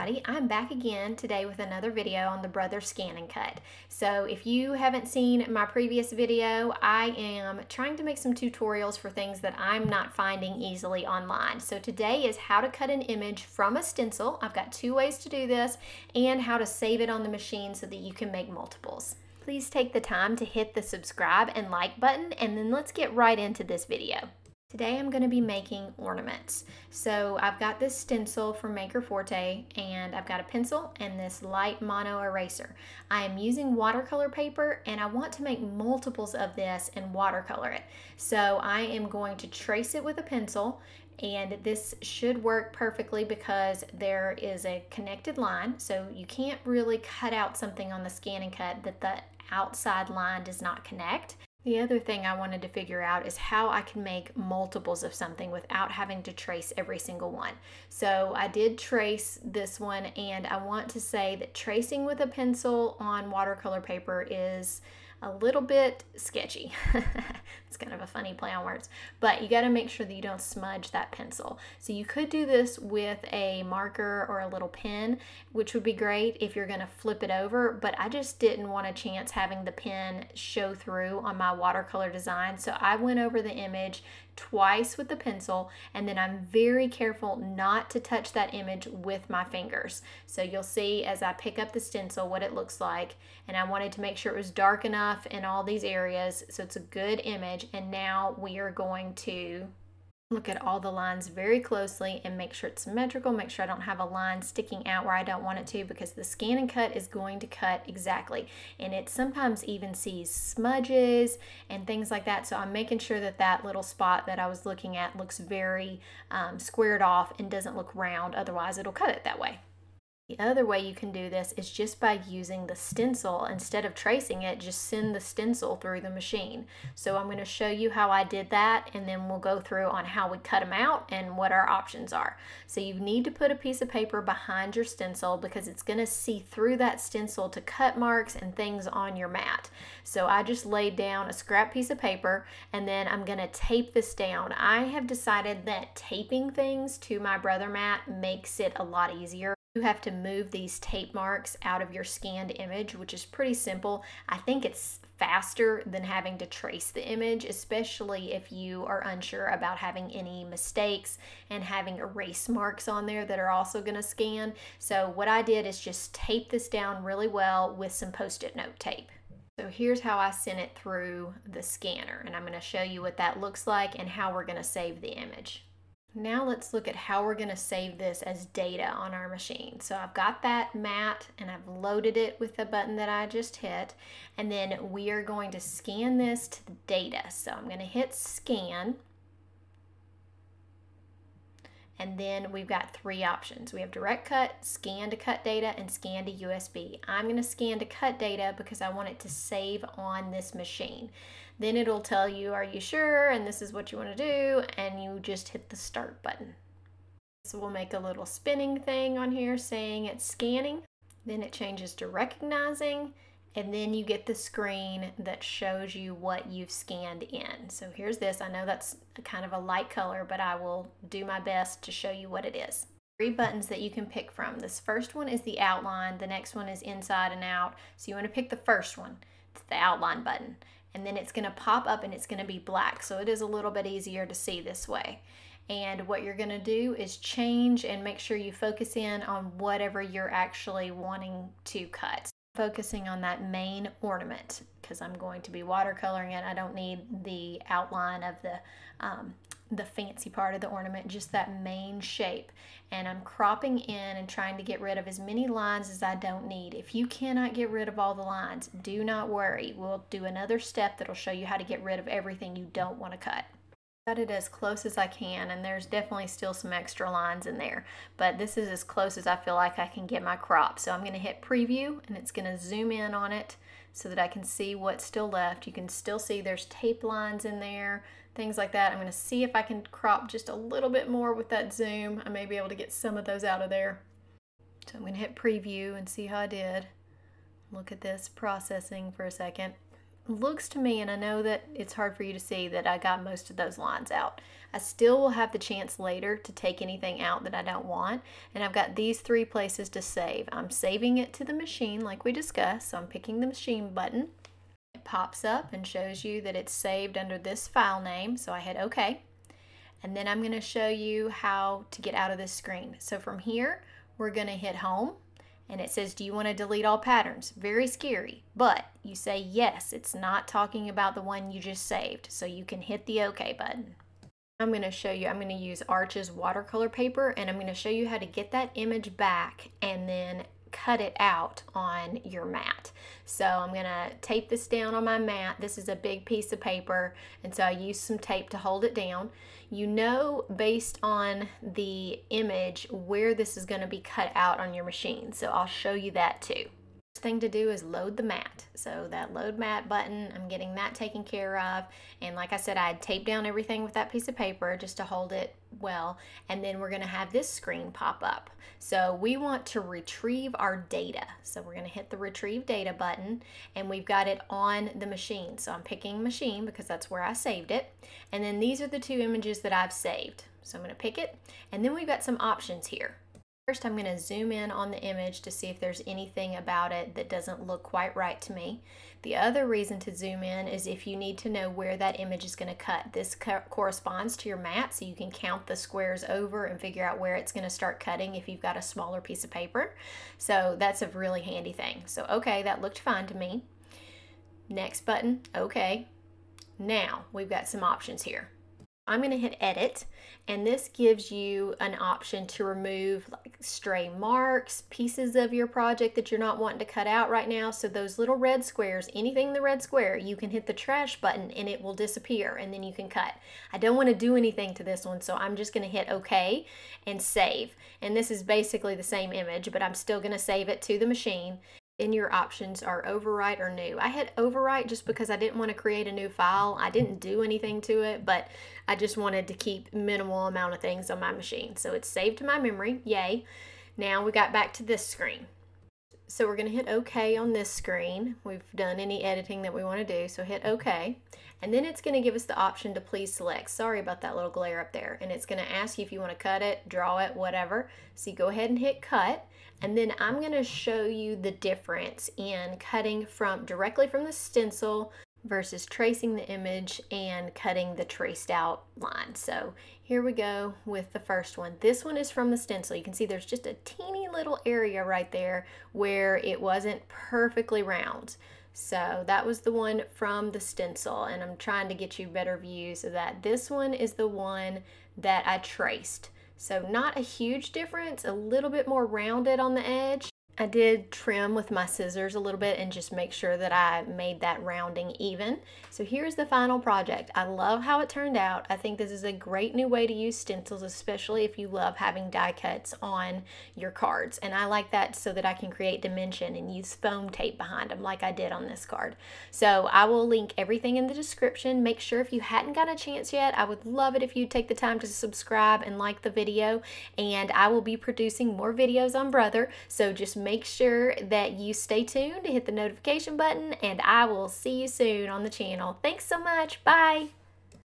everybody, I'm back again today with another video on the Brother ScanNCut. So if you haven't seen my previous video, I am trying to make some tutorials for things that I'm not finding easily online. So today is how to cut an image from a stencil. I've got two ways to do this, and how to save it on the machine so that you can make multiples. Please take the time to hit the subscribe and like button, and then let's get right into this video. Today I'm going to be making ornaments. So I've got this stencil from Maker Forte, and I've got a pencil and this light mono eraser. I am using watercolor paper, and I want to make multiples of this and watercolor it. So I am going to trace it with a pencil, and this should work perfectly because there is a connected line. So you can't really cut out something on the ScanNCut that the outside line does not connect. The other thing I wanted to figure out is how I can make multiples of something without having to trace every single one. So I did trace this one, and I want to say that tracing with a pencil on watercolor paper is a little bit sketchy. It's kind of a funny play on words, but you got to make sure that you don't smudge that pencil. So you could do this with a marker or a little pen, which would be great if you're going to flip it over, but I just didn't want a chance having the pen show through on my watercolor design. So I went over the image twice with the pencil, and then I'm very careful not to touch that image with my fingers. So you'll see as I pick up the stencil what it looks like, and I wanted to make sure it was dark enough in all these areas so it's a good image. And now we are going to look at all the lines very closely and make sure it's symmetrical, make sure I don't have a line sticking out where I don't want it to, because the ScanNCut is going to cut exactly, and it sometimes even sees smudges and things like that. So I'm making sure that that little spot that I was looking at looks very squared off and doesn't look round, otherwise it'll cut it that way. The other way you can do this is just by using the stencil. Instead of tracing it, just send the stencil through the machine. So I'm going to show you how I did that, and then we'll go through on how we cut them out and what our options are. So you need to put a piece of paper behind your stencil because it's going to see through that stencil to cut marks and things on your mat. So I just laid down a scrap piece of paper, and then I'm going to tape this down. I have decided that taping things to my Brother mat makes it a lot easier. You have to move these tape marks out of your scanned image, which is pretty simple. I think it's faster than having to trace the image, especially if you are unsure about having any mistakes and having erase marks on there that are also going to scan. So what I did is just tape this down really well with some Post-it note tape. So here's how I sent it through the scanner, and I'm going to show you what that looks like and how we're going to save the image. Now let's look at how we're going to save this as data on our machine. So I've got that mat, and I've loaded it with the button that I just hit, and then we are going to scan this to the data. So I'm going to hit scan, and then we've got three options. We have direct cut, scan to cut data, and scan to USB. I'm going to scan to cut data because I want it to save on this machine. Then it'll tell you, are you sure? And this is what you want to do. And you just hit the start button. So we'll make a little spinning thing on here saying it's scanning. Then it changes to recognizing. And then you get the screen that shows you what you've scanned in. So here's this. I know that's kind of a light color, but I will do my best to show you what it is. Three buttons that you can pick from. This first one is the outline. The next one is inside and out. So you want to pick the first one. It's the outline button. And then it's going to pop up and it's going to be black. So it is a little bit easier to see this way. And what you're going to do is change and make sure you focus in on whatever you're actually wanting to cut. Focusing on that main ornament because I'm going to be watercoloring it. I don't need the outline of the fancy part of the ornament, just that main shape. And I'm cropping in and trying to get rid of as many lines as I don't need. If you cannot get rid of all the lines, do not worry. We'll do another step that'll show you how to get rid of everything you don't want to cut. Cut it as close as I can, and there's definitely still some extra lines in there, but this is as close as I feel like I can get my crop. So I'm going to hit preview, and it's going to zoom in on it so that I can see what's still left. You can still see there's tape lines in there, things like that. I'm going to see if I can crop just a little bit more with that zoom. I may be able to get some of those out of there. So I'm going to hit preview and see how I did. Look at this processing for a second. looks to me, and I know that it's hard for you to see, that I got most of those lines out. I still will have the chance later to take anything out that I don't want, and I've got these 3 places to save. I'm saving it to the machine like we discussed, so I'm picking the machine button. It pops up and shows you that it's saved under this file name, so I hit OK. And then I'm going to show you how to get out of this screen. So from here, we're going to hit Home, and it says, do you want to delete all patterns? Very scary, but you say yes. It's not talking about the one you just saved, so you can hit the OK button. I'm going to show you, I'm going to use Arch's watercolor paper, and I'm going to show you how to get that image back and then cut it out on your mat. So I'm going to tape this down on my mat. This is a big piece of paper, and so I use some tape to hold it down. You know, based on the image, where this is going to be cut out on your machine, so I'll show you that too. First thing to do is load the mat. So that load mat button, I'm getting that taken care of, and like I said, I had taped down everything with that piece of paper just to hold it well, and then we're going to have this screen pop up. So we want to retrieve our data, so we're going to hit the retrieve data button, and we've got it on the machine. So I'm picking machine because that's where I saved it, and then these are the 2 images that I've saved. So I'm going to pick it, and then we've got some options here. First, I'm going to zoom in on the image to see if there's anything about it that doesn't look quite right to me. The other reason to zoom in is if you need to know where that image is going to cut. This corresponds to your mat, so you can count the squares over and figure out where it's going to start cutting if you've got a smaller piece of paper. So that's a really handy thing. So okay, that looked fine to me. Next button, okay. Now we've got some options here. I'm going to hit edit, and this gives you an option to remove like stray marks, pieces of your project that you're not wanting to cut out right now. So those little red squares, anything in the red square, you can hit the trash button and it will disappear, and then you can cut. I don't want to do anything to this one, so I'm just going to hit OK and save. And this is basically the same image, but I'm still going to save it to the machine. And your options are overwrite or new. I hit overwrite just because I didn't want to create a new file. I didn't do anything to it, but I just wanted to keep minimal amount of things on my machine. So it's saved to my memory, yay. Now we got back to this screen. So we're going to hit OK on this screen. We've done any editing that we want to do, so hit OK. And then it's going to give us the option to please select. Sorry about that little glare up there. And it's going to ask you if you want to cut it, draw it, whatever. So you go ahead and hit cut. And then I'm going to show you the difference in cutting directly from the stencil versus tracing the image and cutting the traced out line. So here we go with the first one. This one is from the stencil. You can see there's just a teeny little area right there where it wasn't perfectly round. So that was the one from the stencil, and I'm trying to get you better views of that. This one is the one that I traced. So not a huge difference, a little bit more rounded on the edge. I did trim with my scissors a little bit and just make sure that I made that rounding even. So here's the final project. I love how it turned out. I think this is a great new way to use stencils, especially if you love having die cuts on your cards. And I like that so that I can create dimension and use foam tape behind them like I did on this card. So I will link everything in the description. Make sure if you hadn't got a chance yet, I would love it if you'd take the time to subscribe and like the video. And I will be producing more videos on Brother, so just make sure that you stay tuned to hit the notification button, and I will see you soon on the channel. Thanks so much. Bye.